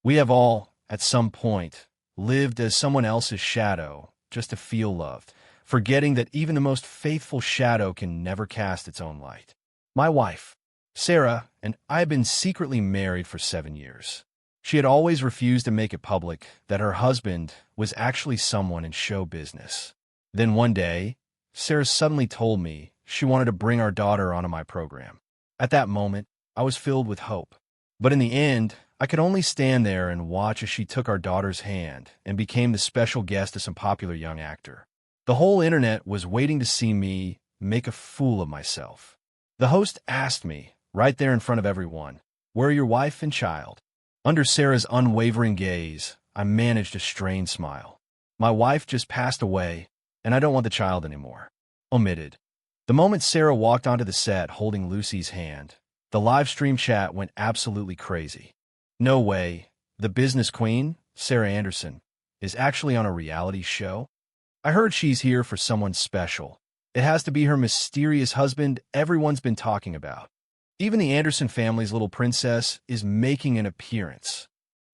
We have all, at some point, lived as someone else's shadow just to feel loved, forgetting that even the most faithful shadow can never cast its own light. My wife, Sarah, and I had been secretly married for 7 years. She had always refused to make it public that her husband was actually someone in show business. Then one day, Sarah suddenly told me she wanted to bring our daughter onto my program. At that moment, I was filled with hope. But in the end, I could only stand there and watch as she took our daughter's hand and became the special guest of some popular young actor. The whole internet was waiting to see me make a fool of myself. The host asked me, right there in front of everyone, "Where are your wife and child?" Under Sarah's unwavering gaze, I managed a strained smile. My wife just passed away, and I don't want the child anymore. Omitted. The moment Sarah walked onto the set holding Lucy's hand, the live stream chat went absolutely crazy. No way. The business queen, Sarah Anderson, is actually on a reality show? I heard she's here for someone special. It has to be her mysterious husband everyone's been talking about. Even the Anderson family's little princess is making an appearance.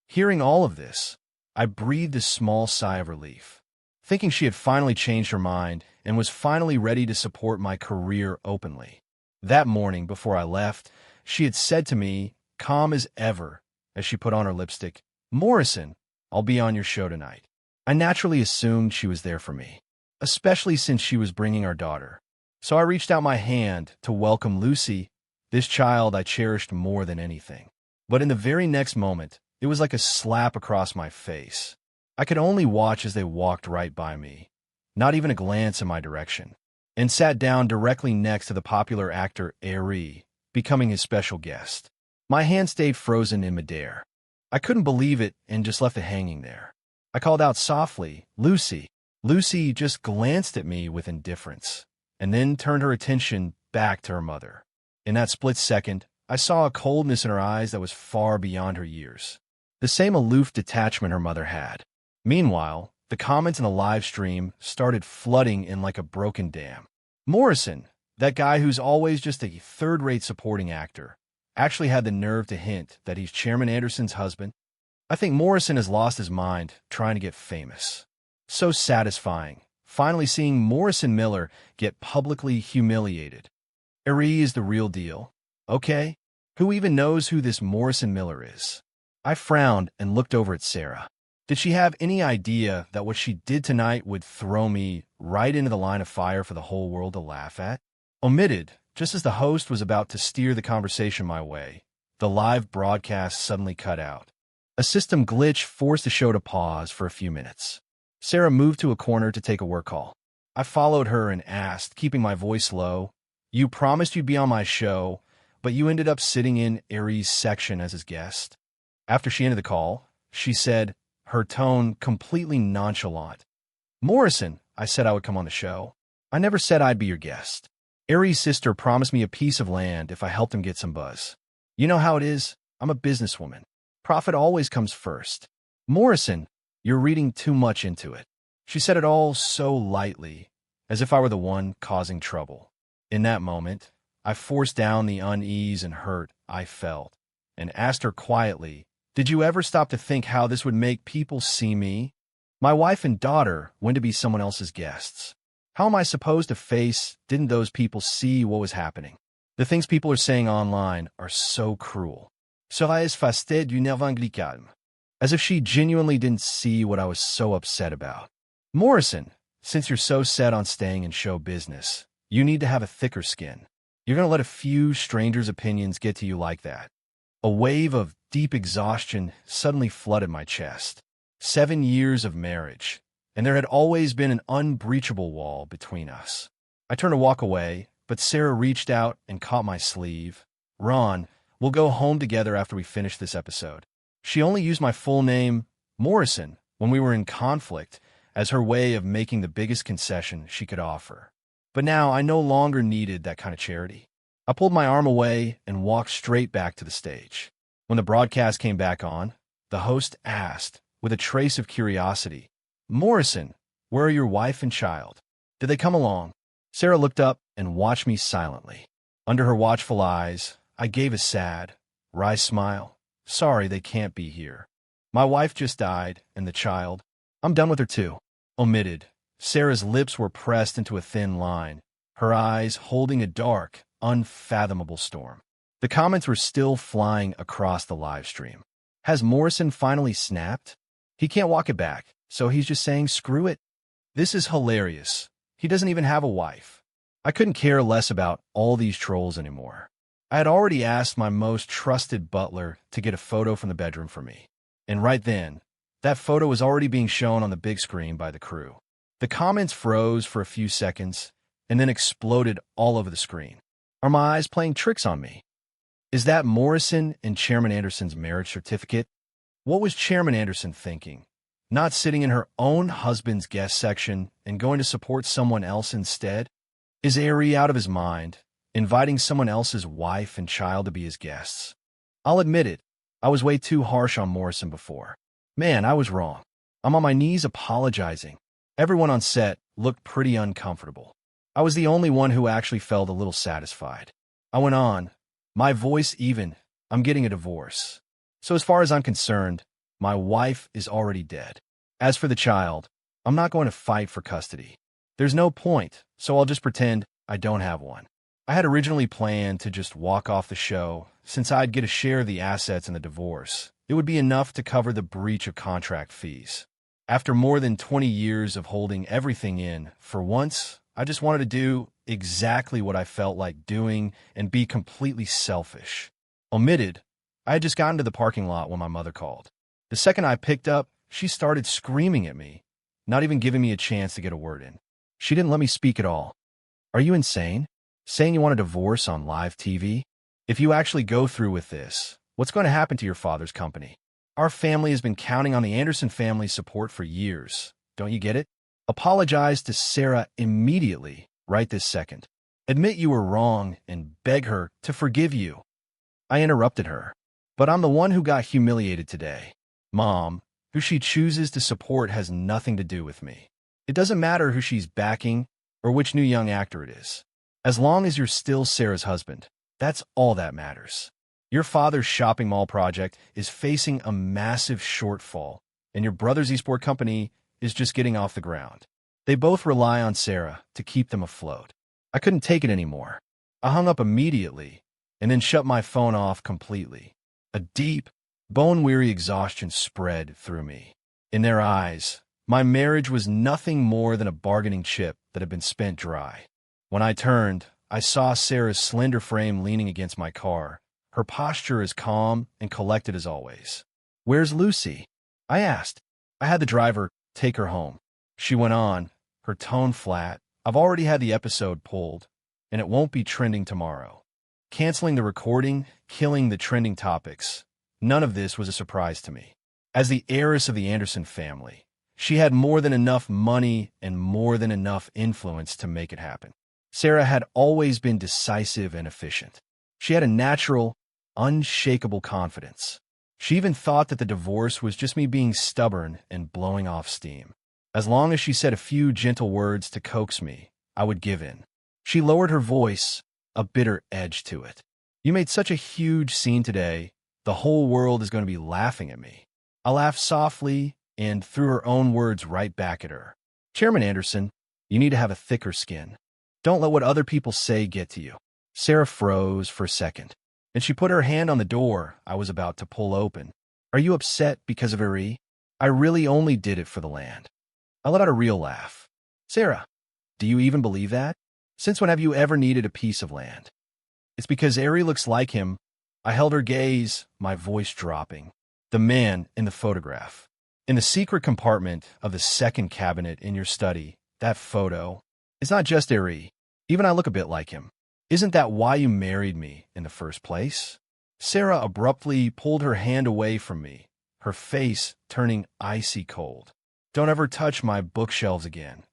Hearing all of this, I breathed a small sigh of relief, thinking she had finally changed her mind and was finally ready to support my career openly. That morning, before I left, she had said to me, calm as ever, as she put on her lipstick, "Morrison, I'll be on your show tonight." I naturally assumed she was there for me, especially since she was bringing our daughter. So I reached out my hand to welcome Lucy, this child I cherished more than anything. But in the very next moment, it was like a slap across my face. I could only watch as they walked right by me, not even a glance in my direction, and sat down directly next to the popular actor heiress, becoming his special guest. My hand stayed frozen in midair. I couldn't believe it and just left it hanging there. I called out softly, "Lucy." Lucy just glanced at me with indifference, and then turned her attention back to her mother. In that split second, I saw a coldness in her eyes that was far beyond her years, the same aloof detachment her mother had. Meanwhile, the comments in the live stream started flooding in like a broken dam. Morrison, that guy who's always just a third-rate supporting actor, actually had the nerve to hint that he's Chairman Anderson's husband. I think Morrison has lost his mind trying to get famous. So satisfying, finally seeing Morrison Miller get publicly humiliated. Heiress is the real deal. Okay, who even knows who this Morrison Miller is? I frowned and looked over at Sarah. Did she have any idea that what she did tonight would throw me right into the line of fire for the whole world to laugh at? Omitted, just as the host was about to steer the conversation my way, the live broadcast suddenly cut out. A system glitch forced the show to pause for a few minutes. Sarah moved to a corner to take a work call. I followed her and asked, keeping my voice low, "You promised you'd be on my show, but you ended up sitting in Aries' section as his guest." After she ended the call, she said, her tone completely nonchalant, "Morrison, I said I would come on the show. I never said I'd be your guest. Aries' sister promised me a piece of land if I helped him get some buzz. You know how it is. I'm a businesswoman. Profit always comes first. Morrison, you're reading too much into it." She said it all so lightly, as if I were the one causing trouble. In that moment, I forced down the unease and hurt I felt, and asked her quietly, "Did you ever stop to think how this would make people see me? My wife and daughter went to be someone else's guests. How am I supposed to face, didn't those people see what was happening? The things people are saying online are so cruel. Serais fasté du nerf anglicane." As if she genuinely didn't see what I was so upset about. "Morrison, since you're so set on staying in show business, you need to have a thicker skin. You're going to let a few strangers' opinions get to you like that." A wave of deep exhaustion suddenly flooded my chest. 7 years of marriage, and there had always been an unbreachable wall between us. I turned to walk away, but Sarah reached out and caught my sleeve. "Ron, we'll go home together after we finish this episode." She only used my full name, Morrison, when we were in conflict, as her way of making the biggest concession she could offer. But now I no longer needed that kind of charity. I pulled my arm away and walked straight back to the stage. When the broadcast came back on, the host asked, with a trace of curiosity, "Morrison, where are your wife and child? Did they come along?" Sarah looked up and watched me silently. Under her watchful eyes, I gave a sad, wry smile. "Sorry they can't be here." My wife just died, and the child. I'm done with her too. Omitted. Sarah's lips were pressed into a thin line, her eyes holding a dark, unfathomable storm. The comments were still flying across the live stream. Has Morrison finally snapped? He can't walk it back, so he's just saying screw it? This is hilarious. He doesn't even have a wife. I couldn't care less about all these trolls anymore. I had already asked my most trusted butler to get a photo from the bedroom for me. And right then, that photo was already being shown on the big screen by the crew. The comments froze for a few seconds and then exploded all over the screen. Are my eyes playing tricks on me? Is that Morrison and Chairman Anderson's marriage certificate? What was Chairman Anderson thinking? Not sitting in her own husband's guest section and going to support someone else instead? Is Ari out of his mind, inviting someone else's wife and child to be his guests? I'll admit it, I was way too harsh on Morrison before. Man, I was wrong. I'm on my knees apologizing. Everyone on set looked pretty uncomfortable. I was the only one who actually felt a little satisfied. I went on, my voice even, I'm getting a divorce. So as far as I'm concerned, my wife is already dead. As for the child, I'm not going to fight for custody. There's no point, so I'll just pretend I don't have one. I had originally planned to just walk off the show, since I'd get a share of the assets in the divorce. It would be enough to cover the breach of contract fees. After more than 20 years of holding everything in, for once, I just wanted to do exactly what I felt like doing and be completely selfish. Omitted, I had just gotten to the parking lot when my mother called. The second I picked up, she started screaming at me, not even giving me a chance to get a word in. She didn't let me speak at all. Are you insane? Saying you want a divorce on live TV? If you actually go through with this, what's going to happen to your father's company? Our family has been counting on the Anderson family's support for years. Don't you get it? Apologize to Sarah immediately, right this second. Admit you were wrong and beg her to forgive you. I interrupted her. But I'm the one who got humiliated today. Mom, who she chooses to support has nothing to do with me. It doesn't matter who she's backing or which new young actor it is. As long as you're still Sarah's husband, that's all that matters. Your father's shopping mall project is facing a massive shortfall, and your brother's esports company is just getting off the ground. They both rely on Sarah to keep them afloat. I couldn't take it anymore. I hung up immediately and then shut my phone off completely. A deep, bone-weary exhaustion spread through me. In their eyes, my marriage was nothing more than a bargaining chip that had been spent dry. When I turned, I saw Sarah's slender frame leaning against my car, her posture as calm and collected as always. "Where's Lucy?" I asked. "I had the driver take her home." She went on, her tone flat. "I've already had the episode pulled, and it won't be trending tomorrow." Canceling the recording, killing the trending topics. None of this was a surprise to me. As the heiress of the Anderson family, she had more than enough money and more than enough influence to make it happen. Sarah had always been decisive and efficient. She had a natural, unshakable confidence. She even thought that the divorce was just me being stubborn and blowing off steam. As long as she said a few gentle words to coax me, I would give in. She lowered her voice, a bitter edge to it. "You made such a huge scene today, the whole world is going to be laughing at me." I laughed softly and threw her own words right back at her. "Chairman Anderson, you need to have a thicker skin. Don't let what other people say get to you." Sarah froze for a second, and she put her hand on the door I was about to pull open. "Are you upset because of Ari? I really only did it for the land." I let out a real laugh. "Sarah, do you even believe that? Since when have you ever needed a piece of land?" "It's because Ari looks like him." I held her gaze, my voice dropping. "The man in the photograph. In the secret compartment of the second cabinet in your study, that photo is not just Ari. Even I look a bit like him. Isn't that why you married me in the first place?" Sarah abruptly pulled her hand away from me, her face turning icy cold. "Don't ever touch my bookshelves again."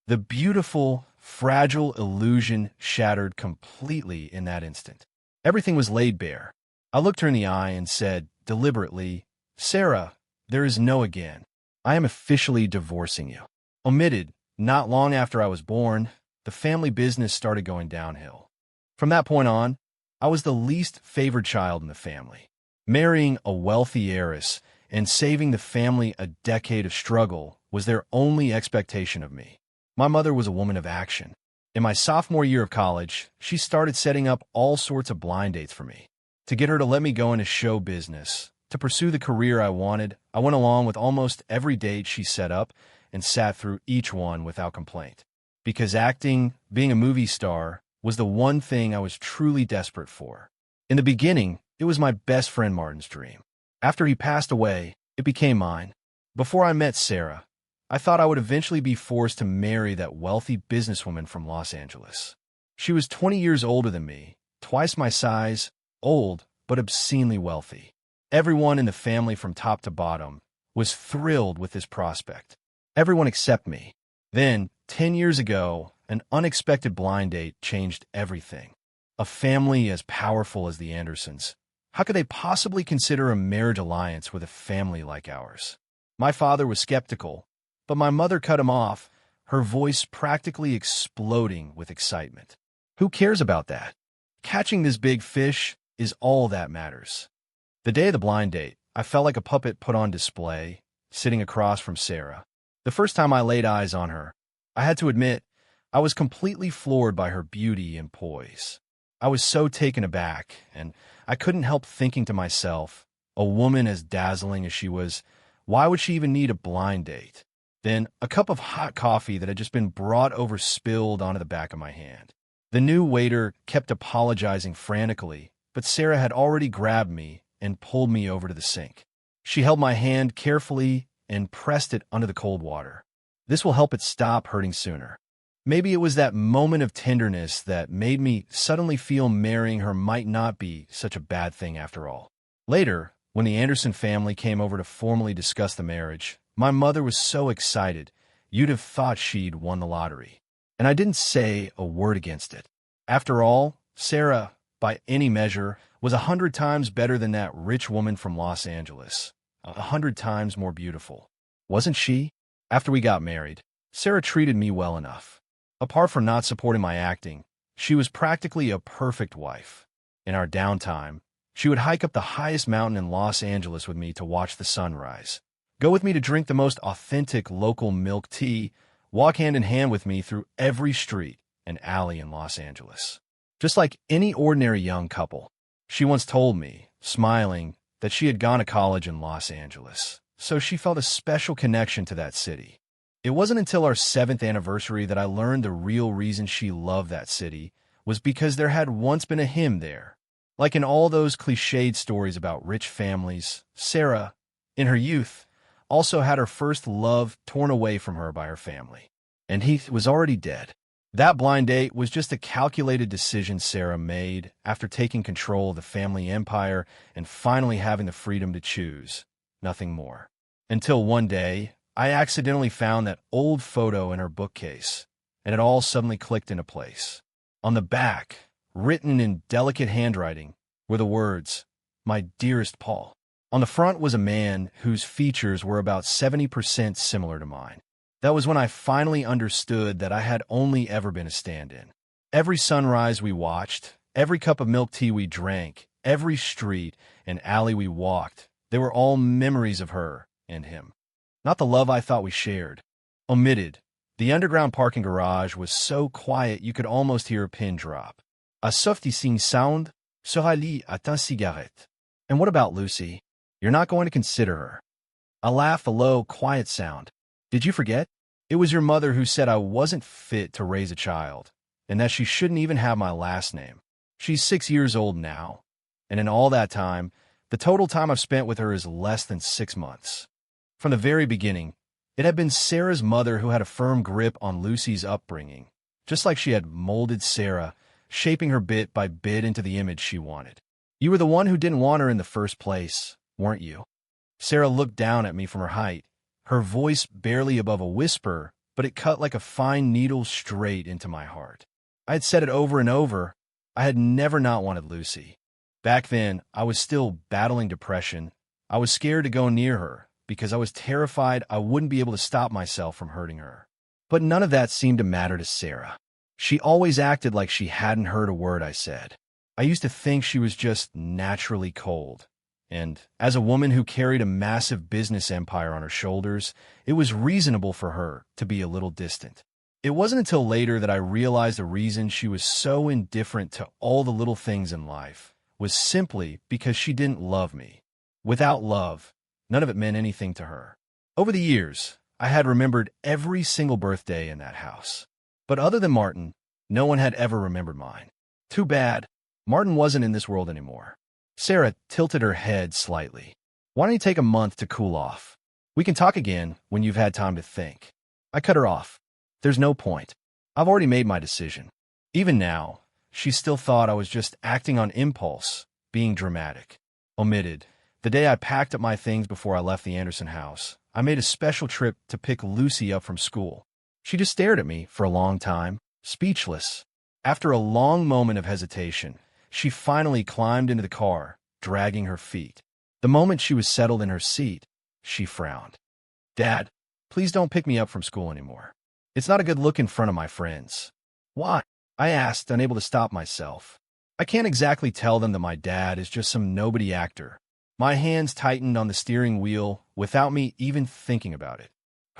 The beautiful, fragile illusion shattered completely in that instant. Everything was laid bare. I looked her in the eye and said, deliberately, "Sarah, there is no again. I am officially divorcing you." Omitted, not long after I was born, the family business started going downhill. From that point on, I was the least favored child in the family. Marrying a wealthy heiress and saving the family a decade of struggle was their only expectation of me. My mother was a woman of action. In my sophomore year of college, she started setting up all sorts of blind dates for me. To get her to let me go into show business, to pursue the career I wanted, I went along with almost every date she set up and sat through each one without complaint. Because acting, being a movie star, was the one thing I was truly desperate for. In the beginning, it was my best friend Martin's dream. After he passed away, it became mine. Before I met Sarah, I thought I would eventually be forced to marry that wealthy businesswoman from Los Angeles. She was 20 years older than me, twice my size, old, but obscenely wealthy. Everyone in the family from top to bottom was thrilled with this prospect. Everyone except me. Then, 10 years ago, an unexpected blind date changed everything. A family as powerful as the Andersons. How could they possibly consider a marriage alliance with a family like ours? My father was skeptical, but my mother cut him off, her voice practically exploding with excitement. Who cares about that? Catching this big fish is all that matters. The day of the blind date, I felt like a puppet put on display, sitting across from Sarah. The first time I laid eyes on her, I had to admit, I was completely floored by her beauty and poise. I was so taken aback, and I couldn't help thinking to myself, a woman as dazzling as she was, why would she even need a blind date? Then, a cup of hot coffee that had just been brought over spilled onto the back of my hand. The new waiter kept apologizing frantically, but Sarah had already grabbed me and pulled me over to the sink. She held my hand carefully and pressed it under the cold water. This will help it stop hurting sooner. Maybe it was that moment of tenderness that made me suddenly feel marrying her might not be such a bad thing after all. Later, when the Anderson family came over to formally discuss the marriage, my mother was so excited, you'd have thought she'd won the lottery. And I didn't say a word against it. After all, Sarah, by any measure, was 100 times better than that rich woman from Los Angeles. 100 times more beautiful. Wasn't she? After we got married, Sarah treated me well enough. Apart from not supporting my acting, she was practically a perfect wife. In our downtime, she would hike up the highest mountain in Los Angeles with me to watch the sunrise, go with me to drink the most authentic local milk tea, walk hand in hand with me through every street and alley in Los Angeles. Just like any ordinary young couple, she once told me, smiling, that she had gone to college in Los Angeles, so she felt a special connection to that city. It wasn't until our 7th anniversary that I learned the real reason she loved that city was because there had once been a him there. Like in all those cliched stories about rich families, Sarah, in her youth, also had her first love torn away from her by her family. And he was already dead. That blind date was just a calculated decision Sarah made after taking control of the family empire and finally having the freedom to choose. Nothing more. Until one day, I accidentally found that old photo in her bookcase, and it all suddenly clicked into place. On the back, written in delicate handwriting, were the words, "My dearest Paul." On the front was a man whose features were about 70% similar to mine. That was when I finally understood that I had only ever been a stand-in. Every sunrise we watched, every cup of milk tea we drank, every street and alley we walked, they were all memories of her and him. Not the love I thought we shared. Omitted. The underground parking garage was so quiet you could almost hear a pin drop. A soft hissing sound sera-li à ta cigarette. And what about Lucy? You're not going to consider her. A laugh, a low, quiet sound. Did you forget? It was your mother who said I wasn't fit to raise a child, and that she shouldn't even have my last name. She's 6 years old now, and in all that time, the total time I've spent with her is less than 6 months. From the very beginning, it had been Sarah's mother who had a firm grip on Lucy's upbringing, just like she had molded Sarah, shaping her bit by bit into the image she wanted. You were the one who didn't want her in the first place, weren't you? Sarah looked down at me from her height, her voice barely above a whisper, but it cut like a fine needle straight into my heart. I had said it over and over. I had never not wanted Lucy. Back then, I was still battling depression. I was scared to go near her, because I was terrified I wouldn't be able to stop myself from hurting her. But none of that seemed to matter to Sarah. She always acted like she hadn't heard a word I said. I used to think she was just naturally cold, And as a woman who carried a massive business empire on her shoulders, it was reasonable for her to be a little distant. It wasn't until later that I realized the reason she was so indifferent to all the little things in life was simply because she didn't love me. Without love, none of it meant anything to her. Over the years, I had remembered every single birthday in that house. But other than Martin, no one had ever remembered mine. Too bad. Martin wasn't in this world anymore. Sarah tilted her head slightly. Why don't you take a month to cool off? We can talk again when you've had time to think. I cut her off. There's no point. I've already made my decision. Even now, she still thought I was just acting on impulse, being dramatic. Omitted. The day I packed up my things before I left the Anderson house, I made a special trip to pick Lucy up from school. She just stared at me for a long time, speechless. After a long moment of hesitation, she finally climbed into the car, dragging her feet. The moment she was settled in her seat, she frowned. Dad, please don't pick me up from school anymore. It's not a good look in front of my friends. Why? I asked, unable to stop myself. I can't exactly tell them that my dad is just some nobody actor. My hands tightened on the steering wheel without me even thinking about it.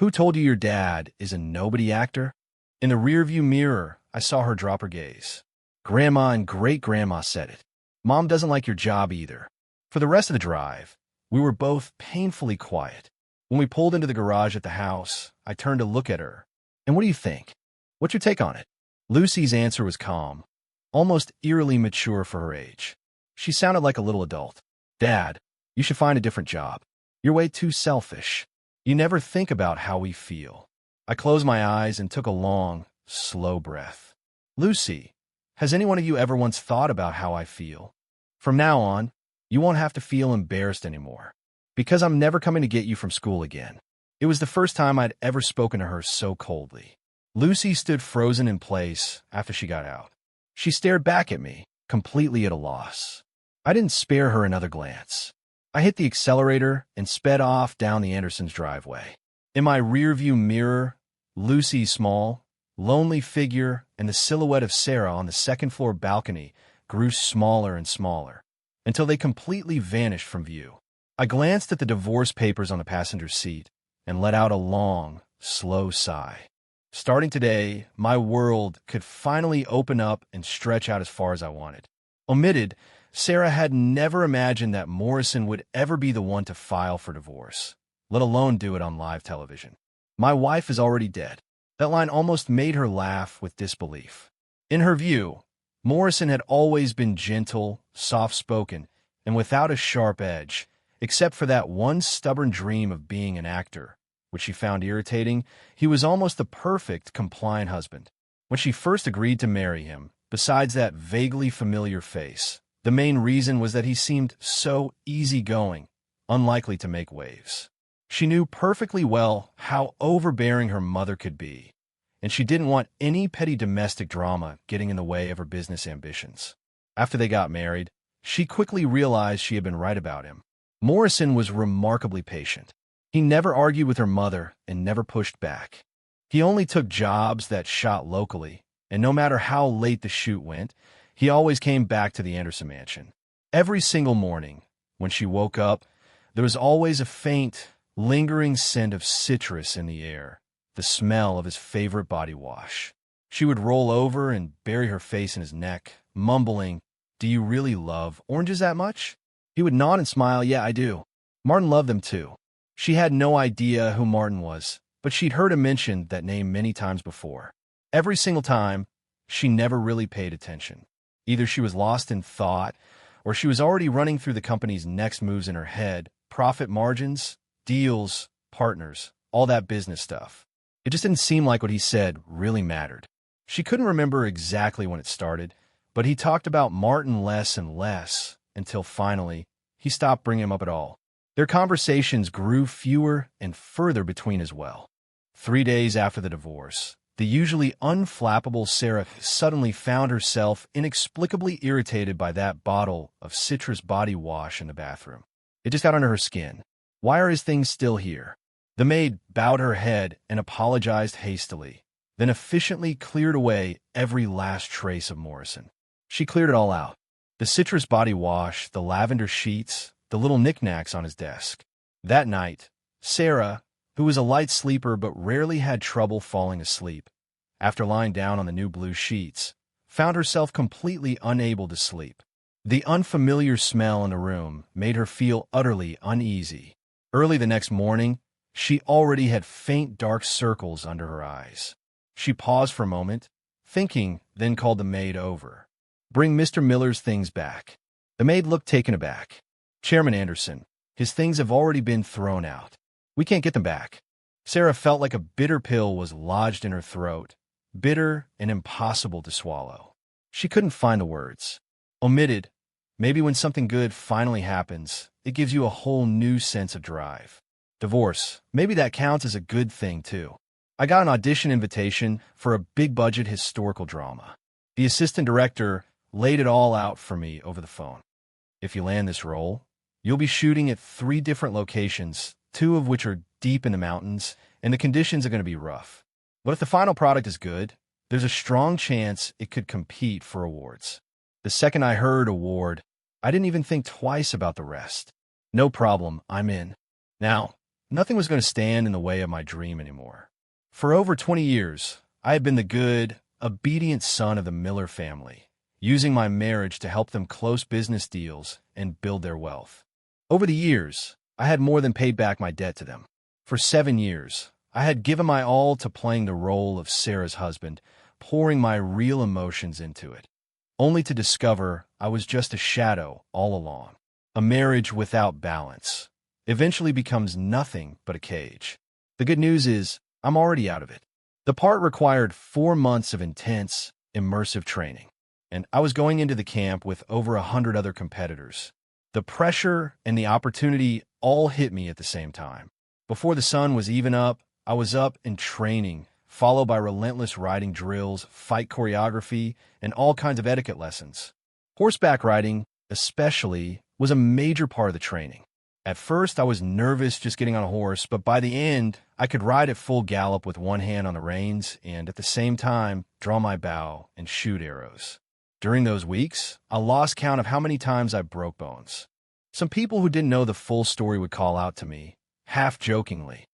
Who told you your dad is a nobody actor? In the rearview mirror, I saw her drop her gaze. Grandma and great-grandma said it. Mom doesn't like your job either. For the rest of the drive, we were both painfully quiet. When we pulled into the garage at the house, I turned to look at her. And what do you think? What's your take on it? Lucy's answer was calm, almost eerily mature for her age. She sounded like a little adult. Dad, you should find a different job. You're way too selfish. You never think about how we feel. I closed my eyes and took a long, slow breath. Lucy, has any one of you ever once thought about how I feel? From now on, you won't have to feel embarrassed anymore, because I'm never coming to get you from school again. It was the first time I'd ever spoken to her so coldly. Lucy stood frozen in place after she got out. She stared back at me, completely at a loss. I didn't spare her another glance. I hit the accelerator and sped off down the Andersons' driveway. In my rearview mirror, Lucy's small, lonely figure and the silhouette of Sarah on the second-floor balcony grew smaller and smaller, until they completely vanished from view. I glanced at the divorce papers on the passenger seat and let out a long, slow sigh. Starting today, my world could finally open up and stretch out as far as I wanted. Omitted, Sarah had never imagined that Morrison would ever be the one to file for divorce, let alone do it on live television. My wife is already dead. That line almost made her laugh with disbelief. In her view, Morrison had always been gentle, soft-spoken, and without a sharp edge, except for that one stubborn dream of being an actor, which she found irritating. He was almost the perfect, compliant husband. When she first agreed to marry him, besides that vaguely familiar face, the main reason was that he seemed so easygoing, unlikely to make waves. She knew perfectly well how overbearing her mother could be, and she didn't want any petty domestic drama getting in the way of her business ambitions. After they got married, she quickly realized she had been right about him. Morrison was remarkably patient. He never argued with her mother and never pushed back. He only took jobs that shot locally, and no matter how late the shoot went, he always came back to the Anderson mansion. Every single morning, when she woke up, there was always a faint, lingering scent of citrus in the air, the smell of his favorite body wash. She would roll over and bury her face in his neck, mumbling, "Do you really love oranges that much?" He would nod and smile, "Yeah, I do." Martin loved them too. She had no idea who Martin was, but she'd heard him mention that name many times before. Every single time, she never really paid attention. Either she was lost in thought, or she was already running through the company's next moves in her head, profit margins, deals, partners, all that business stuff. It just didn't seem like what he said really mattered. She couldn't remember exactly when it started, but he talked about Martin less and less until finally he stopped bringing him up at all. Their conversations grew fewer and further between as well. 3 days after the divorce, the usually unflappable Sarah suddenly found herself inexplicably irritated by that bottle of citrus body wash in the bathroom. It just got under her skin. Why are his things still here? The maid bowed her head and apologized hastily, then efficiently cleared away every last trace of Morrison. She cleared it all out. The citrus body wash, the lavender sheets, the little knickknacks on his desk. That night, Sarah, who was a light sleeper but rarely had trouble falling asleep, after lying down on the new blue sheets, found herself completely unable to sleep. The unfamiliar smell in the room made her feel utterly uneasy. Early the next morning, she already had faint dark circles under her eyes. She paused for a moment, thinking, then called the maid over. "Bring Mr. Miller's things back." The maid looked taken aback. "Chairman Anderson, his things have already been thrown out. We can't get them back." Sarah felt like a bitter pill was lodged in her throat, bitter and impossible to swallow. She couldn't find the words. Omitted, maybe when something good finally happens, it gives you a whole new sense of drive. Divorce, maybe that counts as a good thing too. I got an audition invitation for a big-budget historical drama. The assistant director laid it all out for me over the phone. "If you land this role, you'll be shooting at 3 different locations, 2 of which are deep in the mountains, and the conditions are going to be rough. But if the final product is good, there's a strong chance it could compete for awards." The second I heard award, I didn't even think twice about the rest. No problem, I'm in. Now, nothing was going to stand in the way of my dream anymore. For over 20 years, I had been the good, obedient son of the Miller family, using my marriage to help them close business deals and build their wealth. Over the years, I had more than paid back my debt to them. For 7 years, I had given my all to playing the role of Sarah's husband, pouring my real emotions into it, only to discover I was just a shadow all along. A marriage without balance eventually becomes nothing but a cage. The good news is, I'm already out of it. The part required 4 months of intense, immersive training, and I was going into the camp with over 100 other competitors. The pressure and the opportunity all hit me at the same time. Before the sun was even up, I was up and training, followed by relentless riding drills, fight choreography, and all kinds of etiquette lessons. Horseback riding, especially, was a major part of the training. At first, I was nervous just getting on a horse, but by the end, I could ride at full gallop with one hand on the reins and, at the same time, draw my bow and shoot arrows. During those weeks, I lost count of how many times I broke bones. Some people who didn't know the full story would call out to me, half-jokingly,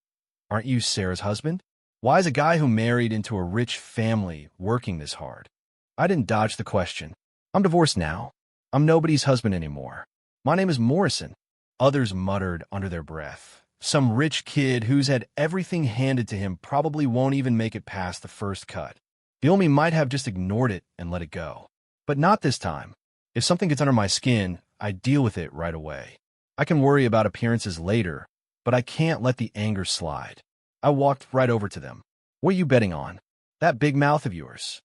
"Aren't you Sarah's husband? Why is a guy who married into a rich family working this hard?" I didn't dodge the question. "I'm divorced now. I'm nobody's husband anymore. My name is Morrison." Others muttered under their breath. "Some rich kid who's had everything handed to him probably won't even make it past the first cut. Bilmy might have just ignored it and let it go. But not this time. If something gets under my skin, I deal with it right away. I can worry about appearances later, but I can't let the anger slide." I walked right over to them. "What are you betting on? That big mouth of yours."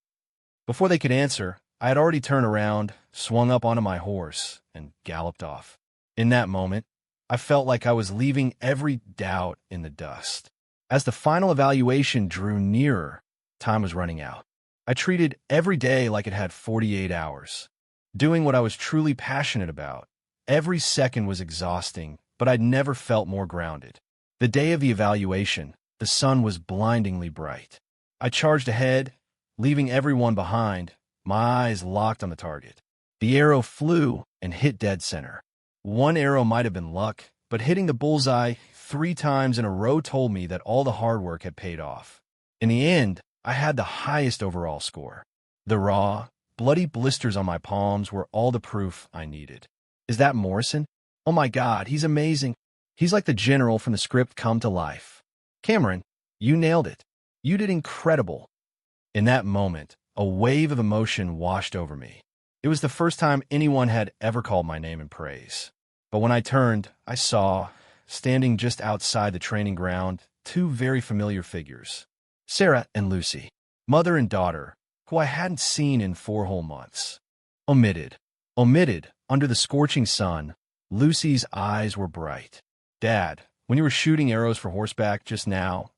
Before they could answer, I had already turned around, swung up onto my horse, and galloped off. In that moment, I felt like I was leaving every doubt in the dust. As the final evaluation drew nearer, time was running out. I treated every day like it had 48 hours. Doing what I was truly passionate about, every second was exhausting, but I'd never felt more grounded. The day of the evaluation, the sun was blindingly bright. I charged ahead, leaving everyone behind, my eyes locked on the target. The arrow flew and hit dead center. One arrow might have been luck, but hitting the bullseye 3 times in a row told me that all the hard work had paid off. In the end, I had the highest overall score. The raw, bloody blisters on my palms were all the proof I needed. "Is that Morrison? Oh my God, he's amazing. He's like the general from the script come to life. Cameron, you nailed it. You did incredible." In that moment, a wave of emotion washed over me. It was the first time anyone had ever called my name in praise. But when I turned, I saw, standing just outside the training ground, 2 very familiar figures. Sarah and Lucy, mother and daughter, who I hadn't seen in 4 whole months. Omitted, under the scorching sun, Lucy's eyes were bright. "Dad, when you were shooting arrows for horseback just now,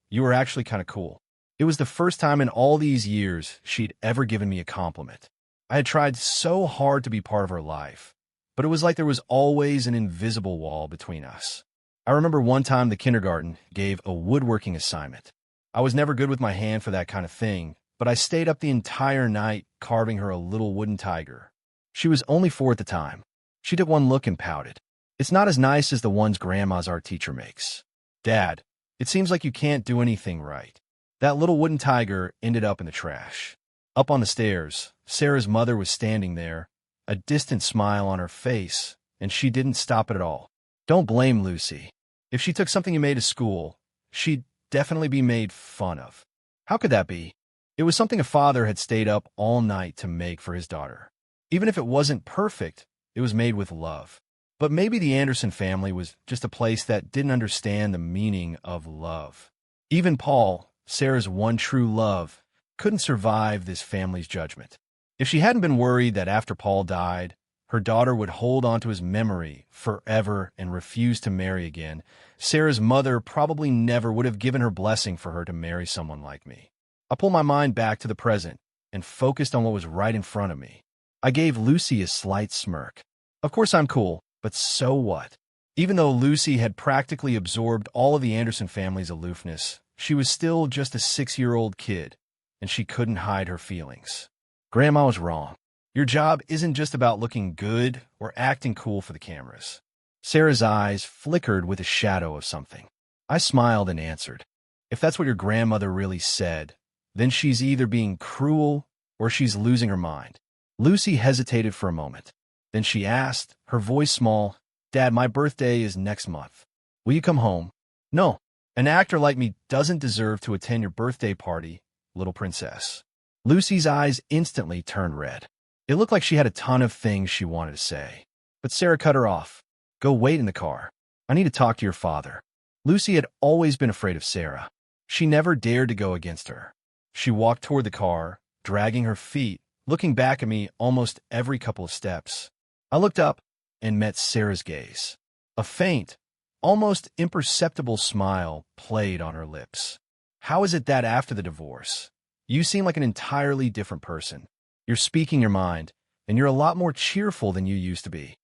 you were actually kind of cool." It was the first time in all these years she'd ever given me a compliment. I had tried so hard to be part of her life, but it was like there was always an invisible wall between us. I remember one time the kindergarten gave a woodworking assignment. I was never good with my hand for that kind of thing, but I stayed up the entire night carving her a little wooden tiger. She was only 4 at the time. She took one look and pouted. It's not as nice as the ones Grandma's art teacher makes. Dad, it seems like you can't do anything right. That little wooden tiger ended up in the trash. Up on the stairs, Sarah's mother was standing there, a distant smile on her face, and she didn't stop it at all. Don't blame Lucy. If she took something you made at school, she'd definitely be made fun of. How could that be? It was something a father had stayed up all night to make for his daughter. Even if it wasn't perfect, it was made with love. But maybe the Anderson family was just a place that didn't understand the meaning of love. Even Paul, Sarah's one true love, couldn't survive this family's judgment. If she hadn't been worried that after Paul died, her daughter would hold on to his memory forever and refuse to marry again, Sarah's mother probably never would have given her blessing for her to marry someone like me. I pulled my mind back to the present and focused on what was right in front of me. I gave Lucy a slight smirk. Of course I'm cool, but so what? Even though Lucy had practically absorbed all of the Anderson family's aloofness, she was still just a 6-year-old kid, and she couldn't hide her feelings. Grandma was wrong. Your job isn't just about looking good or acting cool for the cameras. Sarah's eyes flickered with a shadow of something. I smiled and answered, if that's what your grandmother really said, then she's either being cruel or she's losing her mind. Lucy hesitated for a moment. Then she asked, her voice small, Dad, my birthday is next month. Will you come home? No, an actor like me doesn't deserve to attend your birthday party, little princess. Lucy's eyes instantly turned red. It looked like she had a ton of things she wanted to say. But Sarah cut her off. Go wait in the car. I need to talk to your father. Lucy had always been afraid of Sarah. She never dared to go against her. She walked toward the car, dragging her feet, looking back at me almost every couple of steps. I looked up and met Sarah's gaze. A faint, almost imperceptible smile played on her lips. How is it that after the divorce, you seem like an entirely different person? You're speaking your mind, and you're a lot more cheerful than you used to be.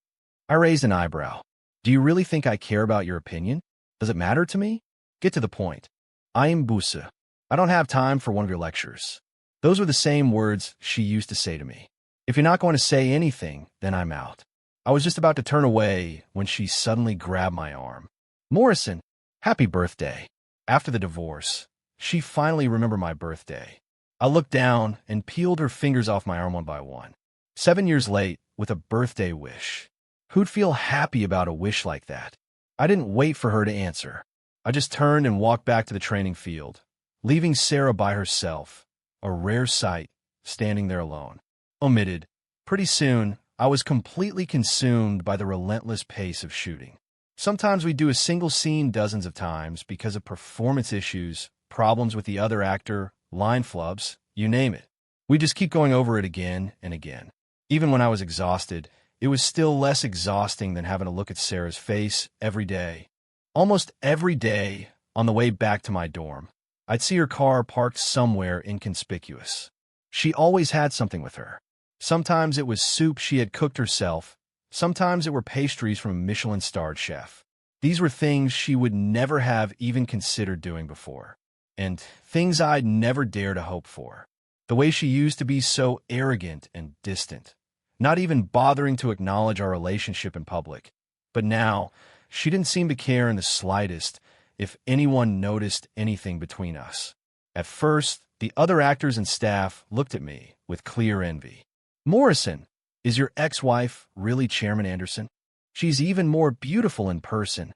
I raised an eyebrow. Do you really think I care about your opinion? Does it matter to me? Get to the point. I am Busa. I don't have time for one of your lectures. Those were the same words she used to say to me. If you're not going to say anything, then I'm out. I was just about to turn away when she suddenly grabbed my arm. Morrison, happy birthday. After the divorce, she finally remembered my birthday. I looked down and peeled her fingers off my arm one by one. 7 years late, with a birthday wish. Who'd feel happy about a wish like that? I didn't wait for her to answer. I just turned and walked back to the training field, leaving Sarah by herself, a rare sight, standing there alone. Omitted. Pretty soon, I was completely consumed by the relentless pace of shooting. Sometimes we do a single scene dozens of times because of performance issues, problems with the other actor, line flubs, you name it. We just keep going over it again and again. Even when I was exhausted, it was still less exhausting than having to look at Sarah's face every day. Almost every day, on the way back to my dorm, I'd see her car parked somewhere inconspicuous. She always had something with her. Sometimes it was soup she had cooked herself. Sometimes it were pastries from a Michelin-starred chef. These were things she would never have even considered doing before, and things I'd never dare to hope for. The way she used to be so arrogant and distant, not even bothering to acknowledge our relationship in public. But now, she didn't seem to care in the slightest if anyone noticed anything between us. At first, the other actors and staff looked at me with clear envy. Morrison, is your ex-wife really Chairman Anderson? She's even more beautiful in person.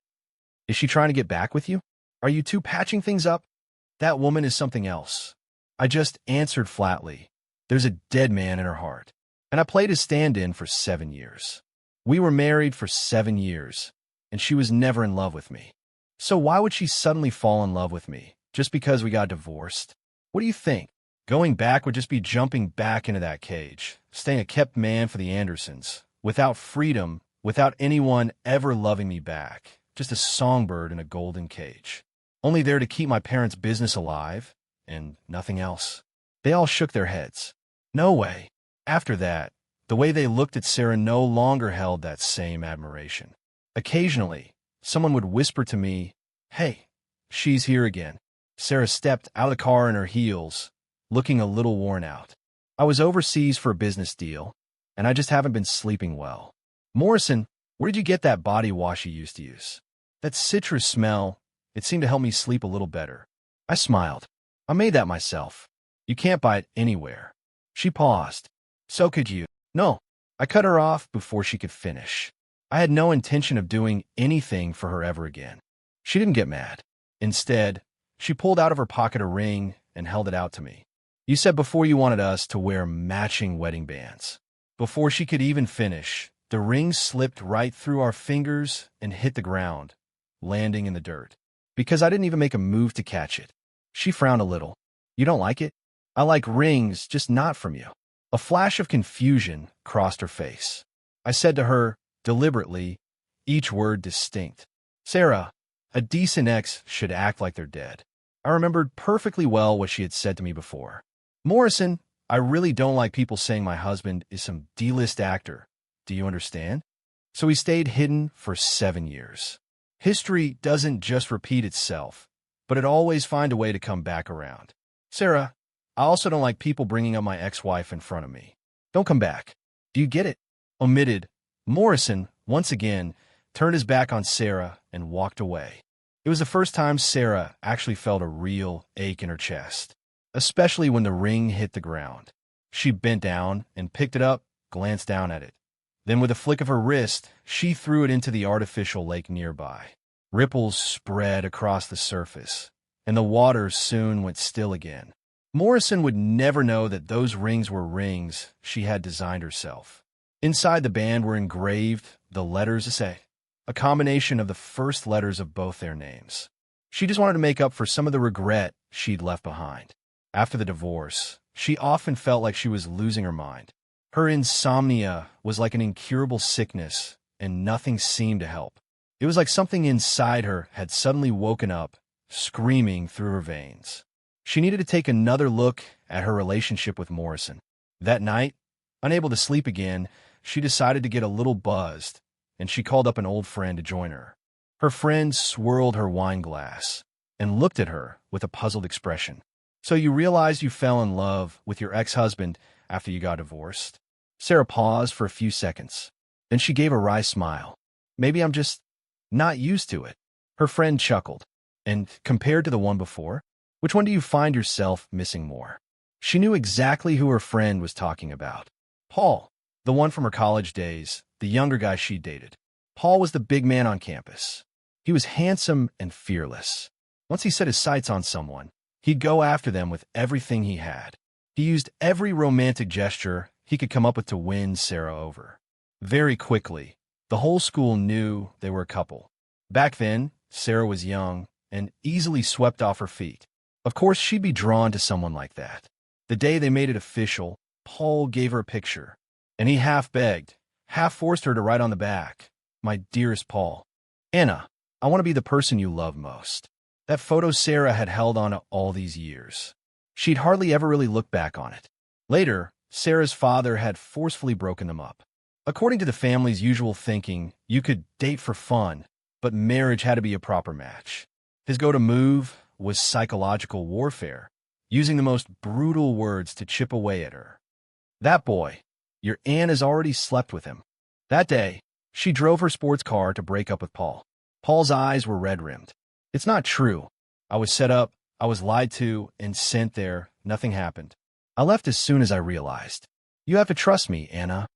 Is she trying to get back with you? Are you two patching things up? That woman is something else. I just answered flatly. There's a dead man in her heart. And I played his stand-in for 7 years. We were married for 7 years, and she was never in love with me. So why would she suddenly fall in love with me, just because we got divorced? What do you think? Going back would just be jumping back into that cage, staying a kept man for the Andersons, without freedom, without anyone ever loving me back, just a songbird in a golden cage. Only there to keep my parents' business alive, and nothing else. They all shook their heads. No way. After that, the way they looked at Sarah no longer held that same admiration. Occasionally, someone would whisper to me, "Hey, she's here again." Sarah stepped out of the car in her heels, looking a little worn out. I was overseas for a business deal, and I just haven't been sleeping well. Morrison, Where did you get that body wash you used to use? That citrus smell, it seemed to help me sleep a little better. I smiled. I made that myself. You can't buy it anywhere. She paused. So could you. No. I cut her off before she could finish. I had no intention of doing anything for her ever again. She didn't get mad. Instead, she pulled out of her pocket a ring and held it out to me. You said before you wanted us to wear matching wedding bands. Before she could even finish, the ring slipped right through our fingers and hit the ground, landing in the dirt. Because I didn't even make a move to catch it. She frowned a little. You don't like it? I like rings, just not from you. A flash of confusion crossed her face. I said to her, deliberately, each word distinct. Sarah, a decent ex should act like they're dead. I remembered perfectly well what she had said to me before. Morrison, I really don't like people saying my husband is some D-list actor. Do you understand? So he stayed hidden for 7 years. History doesn't just repeat itself, but it always finds a way to come back around. Sarah, I also don't like people bringing up my ex-wife in front of me. Don't come back. Do you get it? Omitted. Morrison, once again, turned his back on Sarah and walked away. It was the first time Sarah actually felt a real ache in her chest, especially when the ring hit the ground. She bent down and picked it up, glanced down at it. Then with a flick of her wrist, she threw it into the artificial lake nearby. Ripples spread across the surface, and the water soon went still again. Morrison would never know that those rings were rings she had designed herself. Inside the band were engraved the letters say, a combination of the first letters of both their names. She just wanted to make up for some of the regret she'd left behind. After the divorce, she often felt like she was losing her mind. Her insomnia was like an incurable sickness, and nothing seemed to help. It was like something inside her had suddenly woken up, screaming through her veins. She needed to take another look at her relationship with Morrison. That night, unable to sleep again, she decided to get a little buzzed, and she called up an old friend to join her. Her friend swirled her wine glass and looked at her with a puzzled expression. So you realized you fell in love with your ex-husband after you got divorced? Sarah paused for a few seconds. Then she gave a wry smile. Maybe I'm just not used to it. Her friend chuckled. And compared to the one before, which one do you find yourself missing more? She knew exactly who her friend was talking about. Paul, the one from her college days, the younger guy she dated. Paul was the big man on campus. He was handsome and fearless. Once he set his sights on someone, he'd go after them with everything he had. He used every romantic gesture he could come up with to win Sarah over. Very quickly, the whole school knew they were a couple. Back then, Sarah was young and easily swept off her feet. Of course, she'd be drawn to someone like that. The day they made it official, Paul gave her a picture, and he half begged, half forced her to write on the back, "My dearest Paul, Anna, I want to be the person you love most." That photo Sarah had held on to all these years. She'd hardly ever really looked back on it. Later, Sarah's father had forcefully broken them up. According to the family's usual thinking, you could date for fun, but marriage had to be a proper match. His go-to move was psychological warfare, using the most brutal words to chip away at her. That boy, your aunt has already slept with him. That day, she drove her sports car to break up with Paul. Paul's eyes were red-rimmed. It's not true. I was set up, I was lied to, and sent there. Nothing happened. I left as soon as I realized. You have to trust me, Anna.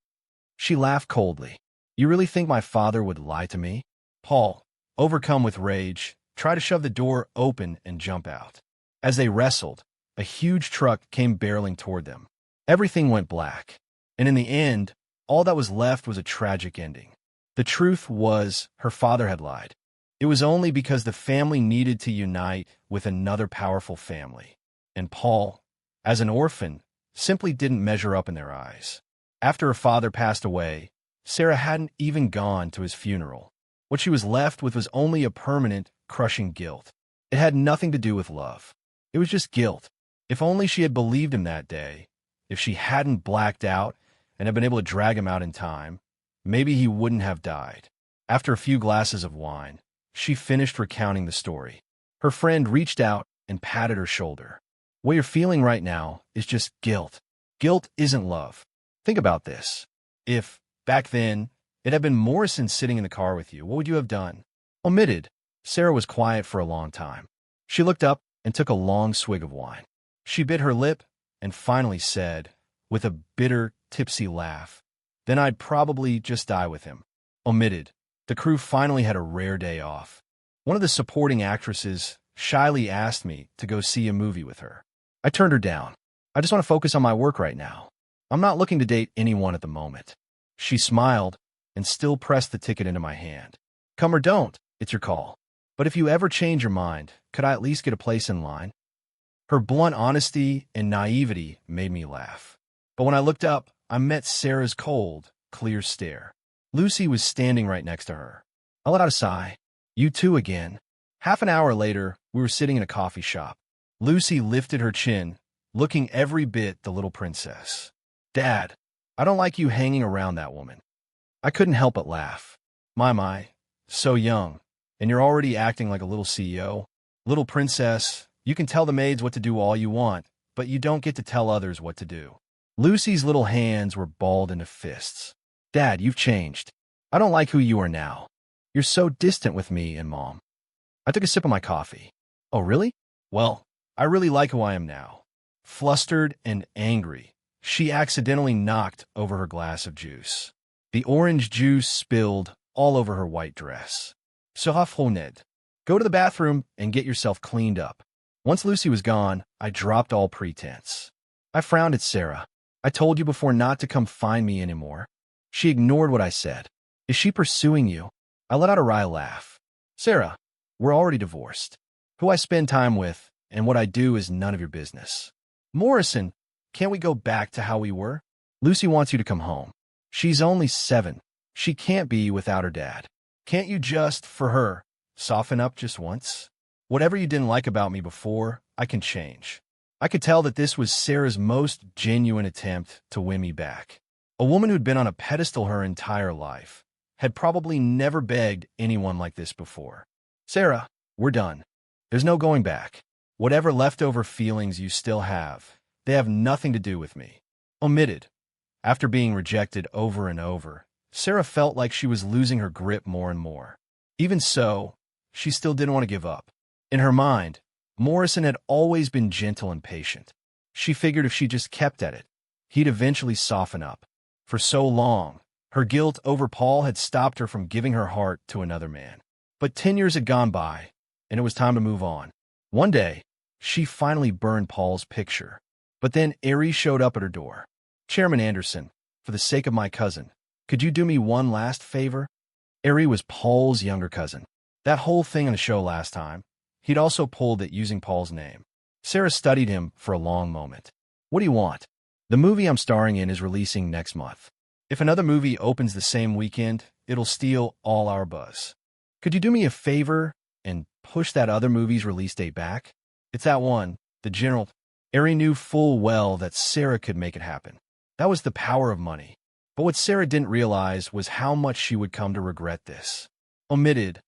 She laughed coldly. You really think my father would lie to me? Paul, overcome with rage, tried to shove the door open and jump out. As they wrestled, a huge truck came barreling toward them. Everything went black. And in the end, all that was left was a tragic ending. The truth was, her father had lied. It was only because the family needed to unite with another powerful family. And Paul, as an orphan, simply didn't measure up in their eyes. After her father passed away, Sarah hadn't even gone to his funeral. What she was left with was only a permanent, crushing guilt. It had nothing to do with love. It was just guilt. If only she had believed him that day, if she hadn't blacked out and had been able to drag him out in time, maybe he wouldn't have died. After a few glasses of wine, she finished recounting the story. Her friend reached out and patted her shoulder. What you're feeling right now is just guilt. Guilt isn't love. Think about this. If, back then, It had been Morrison sitting in the car with you. What would you have done? Omitted. Sarah was quiet for a long time. She looked up and took a long swig of wine. She bit her lip and finally said, with a bitter, tipsy laugh, "Then I'd probably just die with him." Omitted. The crew finally had a rare day off. One of the supporting actresses shyly asked me to go see a movie with her. I turned her down. I just want to focus on my work right now. I'm not looking to date anyone at the moment. She smiled and still pressed the ticket into my hand. Come or don't, it's your call. But if you ever change your mind, could I at least get a place in line? Her blunt honesty and naivety made me laugh. But when I looked up, I met Sarah's cold, clear stare. Lucy was standing right next to her. I let out a sigh. You too again. Half an hour later, we were sitting in a coffee shop. Lucy lifted her chin, looking every bit the little princess. Dad, I don't like you hanging around that woman. I couldn't help but laugh. My, so young, and you're already acting like a little CEO. Little princess, you can tell the maids what to do all you want, but you don't get to tell others what to do. Lucy's little hands were balled into fists. Dad, you've changed. I don't like who you are now. You're so distant with me and Mom. I took a sip of my coffee. Oh, really? Well, I really like who I am now. Flustered and angry, she accidentally knocked over her glass of juice. The orange juice spilled all over her white dress. Ned, go to the bathroom and get yourself cleaned up. Once Lucy was gone, I dropped all pretense. I frowned at Sarah. I told you before not to come find me anymore. She ignored what I said. Is she pursuing you? I let out a wry laugh. Sarah, we're already divorced. Who I spend time with and what I do is none of your business. Morrison, can't we go back to how we were? Lucy wants you to come home. She's only 7. She can't be without her dad. Can't you just, for her, soften up just once? Whatever you didn't like about me before, I can change. I could tell that this was Sarah's most genuine attempt to win me back. A woman who'd been on a pedestal her entire life had probably never begged anyone like this before. Sarah, we're done. There's no going back. Whatever leftover feelings you still have, they have nothing to do with me. Omitted. After being rejected over and over, Sarah felt like she was losing her grip more and more. Even so, she still didn't want to give up. In her mind, Morrison had always been gentle and patient. She figured if she just kept at it, he'd eventually soften up. For so long, her guilt over Paul had stopped her from giving her heart to another man. But 10 years had gone by, and it was time to move on. One day, she finally burned Paul's picture. But then Aries showed up at her door. Chairman Anderson, for the sake of my cousin, could you do me one last favor? Aries was Paul's younger cousin. That whole thing on the show last time, he'd also pulled it using Paul's name. Sarah studied him for a long moment. What do you want? The movie I'm starring in is releasing next month. If another movie opens the same weekend, it'll steal all our buzz. Could you do me a favor and push that other movie's release date back? It's that one, the General. Aries knew full well that Sarah could make it happen. That was the power of money. But what Sarah didn't realize was how much she would come to regret this. Omitted.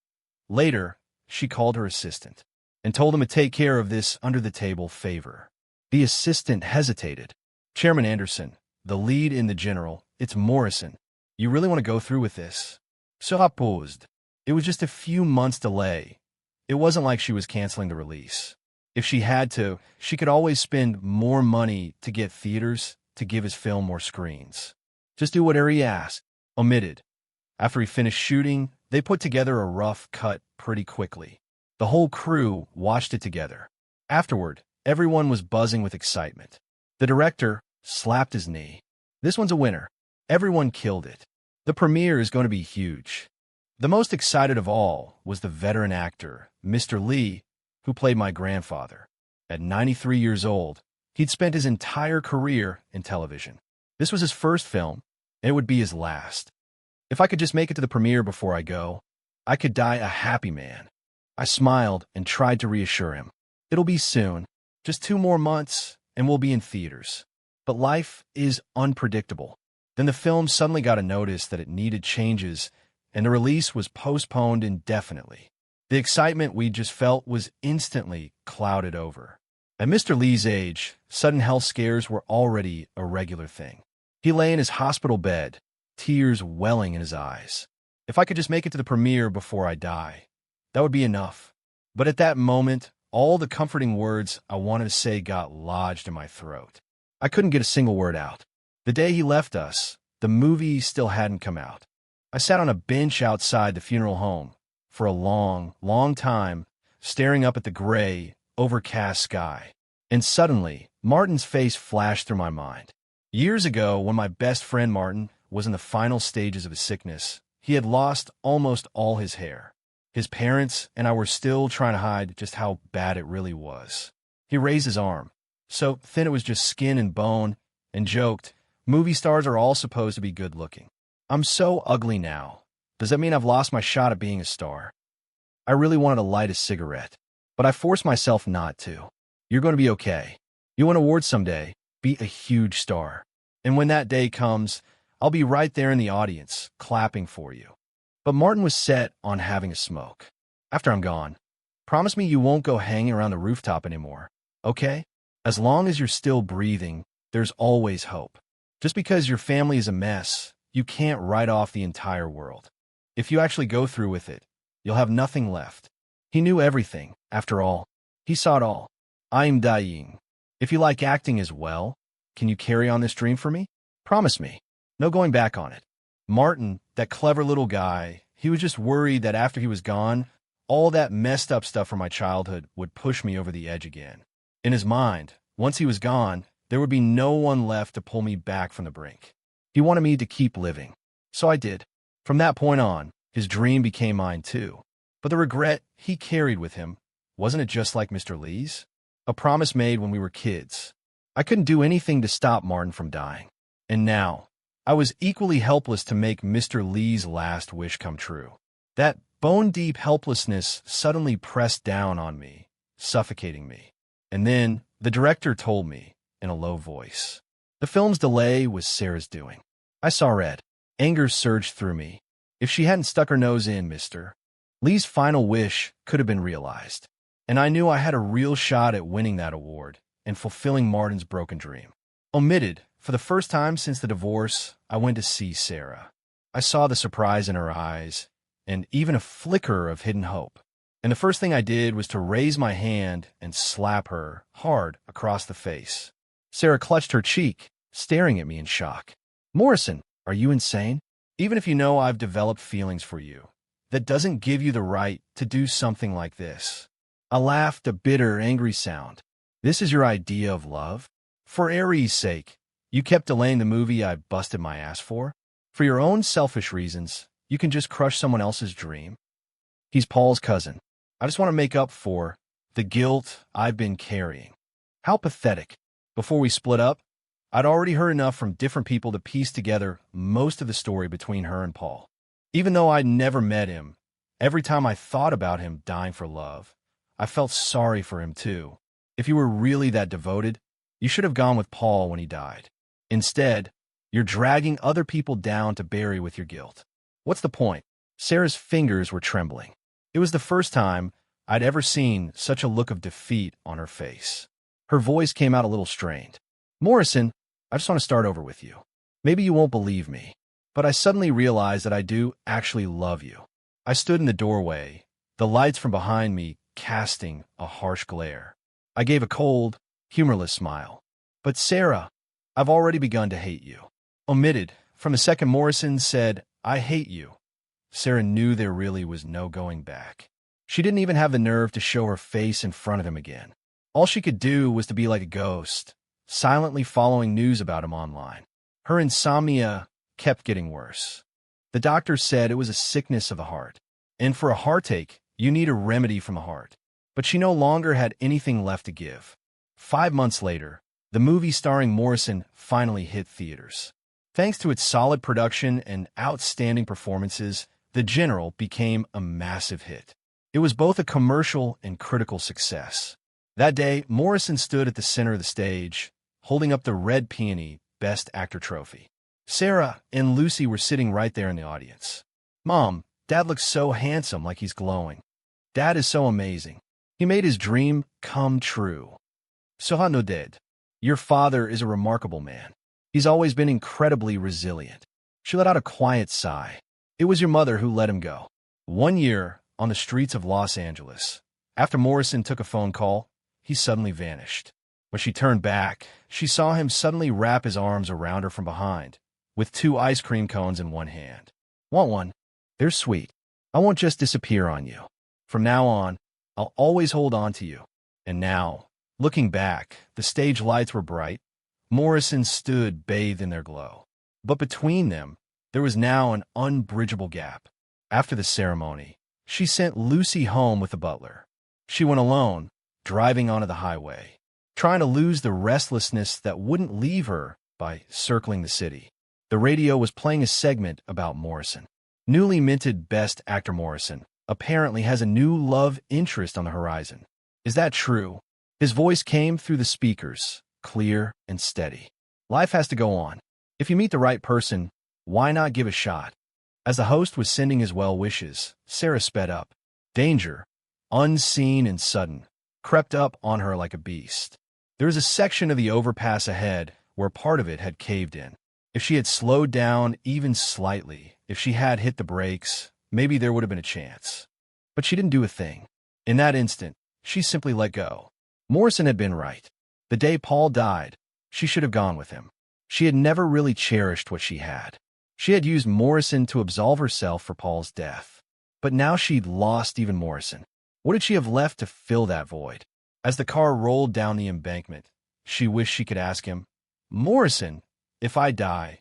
Later, she called her assistant and told him to take care of this under-the-table favor. The assistant hesitated. Chairman Anderson, the lead in The General, it's Morrison. You really want to go through with this? Sera posed. It was just a few months delay. It wasn't like she was canceling the release. If she had to, she could always spend more money to get theaters to give his film more screens. Just do whatever he asked. Omitted. After he finished shooting, they put together a rough cut pretty quickly. The whole crew watched it together. Afterward, everyone was buzzing with excitement. The director slapped his knee. This one's a winner. Everyone killed it. The premiere is going to be huge. The most excited of all was the veteran actor, Mr. Lee, who played my grandfather. At 93 years old, he'd spent his entire career in television. This was his first film, and it would be his last. If I could just make it to the premiere before I go, I could die a happy man. I smiled and tried to reassure him. It'll be soon, just 2 more months, and we'll be in theaters. But life is unpredictable. Then the film suddenly got a notice that it needed changes, and the release was postponed indefinitely. The excitement we just felt was instantly clouded over. At Mr. Lee's age, sudden health scares were already a regular thing. He lay in his hospital bed, tears welling in his eyes. If I could just make it to the premiere before I die, that would be enough. But at that moment, all the comforting words I wanted to say got lodged in my throat. I couldn't get a single word out. The day he left us, the movie still hadn't come out. I sat on a bench outside the funeral home for a long, long time, staring up at the gray, overcast sky. And suddenly, Martin's face flashed through my mind. Years ago, when my best friend Martin was in the final stages of his sickness, he had lost almost all his hair. His parents and I were still trying to hide just how bad it really was. He raised his arm, so thin it was just skin and bone, and joked, "Movie stars are all supposed to be good-looking. I'm so ugly now. Does that mean I've lost my shot at being a star?" I really wanted to light a cigarette, but I forced myself not to. "You're going to be okay. You win awards someday. Be a huge star. And when that day comes, I'll be right there in the audience, clapping for you." But Martin was set on having a smoke. "After I'm gone, promise me you won't go hanging around the rooftop anymore, okay? As long as you're still breathing, there's always hope. Just because your family is a mess, you can't write off the entire world. If you actually go through with it, you'll have nothing left." He knew everything, after all. He saw it all. "I'm dying. If you like acting as well, can you carry on this dream for me? Promise me. No going back on it." Martin, that clever little guy, he was just worried that after he was gone, all that messed up stuff from my childhood would push me over the edge again. In his mind, once he was gone, there would be no one left to pull me back from the brink. He wanted me to keep living. So I did. From that point on, his dream became mine too. But the regret he carried with him, wasn't it just like Mr. Lee's? A promise made when we were kids. I couldn't do anything to stop Martin from dying. And now, I was equally helpless to make Mr. Lee's last wish come true. That bone-deep helplessness suddenly pressed down on me, suffocating me. And then, the director told me, in a low voice, the film's delay was Sarah's doing. I saw red. Anger surged through me. If she hadn't stuck her nose in, Mr. Lee's final wish could have been realized. And I knew I had a real shot at winning that award and fulfilling Martin's broken dream. Omitted, for the first time since the divorce, I went to see Sarah. I saw the surprise in her eyes, and even a flicker of hidden hope. And the first thing I did was to raise my hand and slap her hard across the face. Sarah clutched her cheek, staring at me in shock. "Morrison, are you insane? Even if you know I've developed feelings for you, that doesn't give you the right to do something like this." I laughed a bitter, angry sound. "This is your idea of love? For Aries' sake, you kept delaying the movie I busted my ass for? For your own selfish reasons, you can just crush someone else's dream? He's Paul's cousin. I just want to make up for the guilt I've been carrying." How pathetic. Before we split up, I'd already heard enough from different people to piece together most of the story between her and Paul. Even though I'd never met him, every time I thought about him dying for love, I felt sorry for him too. If you were really that devoted, you should have gone with Paul when he died. Instead, you're dragging other people down to bury with your guilt. What's the point? Sarah's fingers were trembling. It was the first time I'd ever seen such a look of defeat on her face. Her voice came out a little strained. "Morrison, I just want to start over with you. Maybe you won't believe me, but I suddenly realized that I do actually love you." I stood in the doorway, the lights from behind me casting a harsh glare. I gave a cold, humorless smile. "But Sarah, I've already begun to hate you." Omitted, from the second Morrison said, "I hate you," Sarah knew there really was no going back. She didn't even have the nerve to show her face in front of him again. All she could do was to be like a ghost, silently following news about him online. Her insomnia kept getting worse. The doctor said it was a sickness of the heart, and for a heartache, you need a remedy from the heart. But she no longer had anything left to give. 5 months later, the movie starring Morrison finally hit theaters. Thanks to its solid production and outstanding performances, The General became a massive hit. It was both a commercial and critical success. That day, Morrison stood at the center of the stage, holding up the Red Peony Best Actor trophy. Sarah and Lucy were sitting right there in the audience. "Mom, Dad looks so handsome, like he's glowing. Dad is so amazing. He made his dream come true." "Sera nodded. Your father is a remarkable man. He's always been incredibly resilient." She let out a quiet sigh. It was your mother who let him go. 1 year, on the streets of Los Angeles. After Morrison took a phone call, he suddenly vanished. When she turned back, she saw him suddenly wrap his arms around her from behind, with 2 ice cream cones in one hand. Want one? They're sweet. I won't just disappear on you. From now on, I'll always hold on to you. And now, looking back, the stage lights were bright. Morrison stood bathed in their glow. But between them, there was now an unbridgeable gap. After the ceremony, she sent Lucy home with the butler. She went alone, driving onto the highway, trying to lose the restlessness that wouldn't leave her by circling the city. The radio was playing a segment about Morrison. Newly minted Best Actor Morrison apparently has a new love interest on the horizon. Is that true? His voice came through the speakers, clear and steady. Life has to go on. If you meet the right person, why not give a shot? As the host was sending his well wishes, Sarah sped up. Danger, unseen and sudden, crept up on her like a beast. There was a section of the overpass ahead where part of it had caved in. If she had slowed down even slightly, if she had hit the brakes, maybe there would have been a chance. But she didn't do a thing. In that instant, she simply let go. Morrison had been right. The day Paul died, she should have gone with him. She had never really cherished what she had. She had used Morrison to absolve herself for Paul's death. But now she'd lost even Morrison. What did she have left to fill that void? As the car rolled down the embankment, she wished she could ask him, "Morrison, if I die,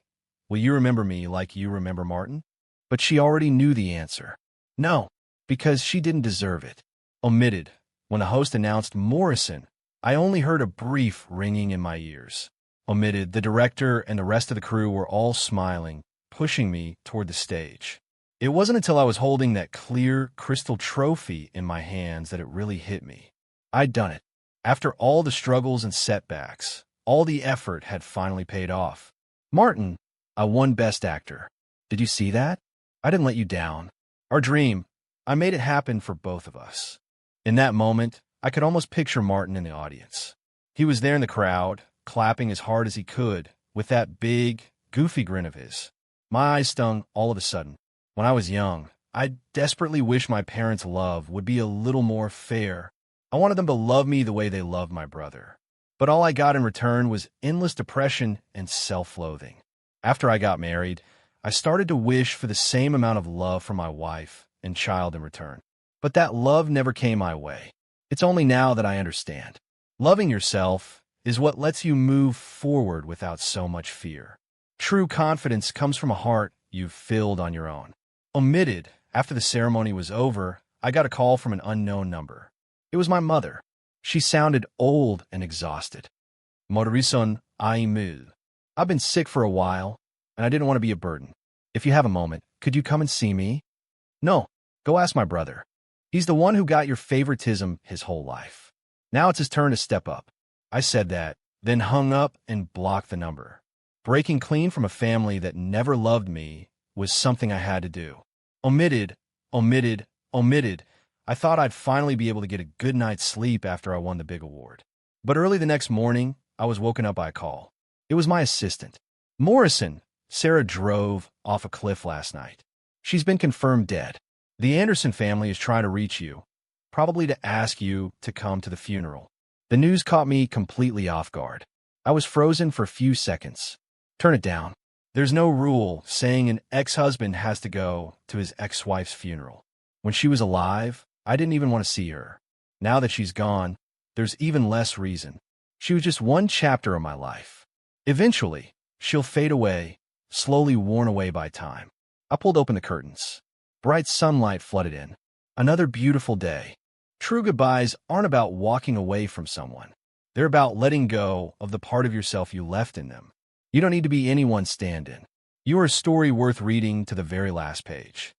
will you remember me like you remember Martin?" But she already knew the answer. No, because she didn't deserve it. Omitted. When the host announced Morrison, I only heard a brief ringing in my ears. Omitted. The director and the rest of the crew were all smiling, pushing me toward the stage. It wasn't until I was holding that clear, crystal trophy in my hands that it really hit me. I'd done it. After all the struggles and setbacks, all the effort had finally paid off. Martin, I won Best Actor. Did you see that? I didn't let you down. Our dream, I made it happen for both of us. In that moment, I could almost picture Martin in the audience. He was there in the crowd, clapping as hard as he could, with that big, goofy grin of his. My eyes stung all of a sudden. When I was young, I desperately wished my parents' love would be a little more fair. I wanted them to love me the way they loved my brother. But all I got in return was endless depression and self-loathing. After I got married, I started to wish for the same amount of love from my wife and child in return. But that love never came my way. It's only now that I understand. Loving yourself is what lets you move forward without so much fear. True confidence comes from a heart you've filled on your own. Omitted. After the ceremony was over, I got a call from an unknown number. It was my mother. She sounded old and exhausted. Morrison, I've been sick for a while, and I didn't want to be a burden. If you have a moment, could you come and see me? No, go ask my brother. He's the one who got your favoritism his whole life. Now it's his turn to step up. I said that, then hung up and blocked the number. Breaking clean from a family that never loved me was something I had to do. Omitted. I thought I'd finally be able to get a good night's sleep after I won the big award. But early the next morning, I was woken up by a call. It was my assistant. Morrison, Sarah drove off a cliff last night. She's been confirmed dead. The Anderson family is trying to reach you, probably to ask you to come to the funeral. The news caught me completely off guard. I was frozen for a few seconds. Turn it down. There's no rule saying an ex-husband has to go to his ex-wife's funeral. When she was alive, I didn't even want to see her. Now that she's gone, there's even less reason. She was just one chapter of my life. Eventually, she'll fade away, slowly worn away by time. I pulled open the curtains. Bright sunlight flooded in. Another beautiful day. True goodbyes aren't about walking away from someone. They're about letting go of the part of yourself you left in them. You don't need to be anyone's stand-in. You are a story worth reading to the very last page.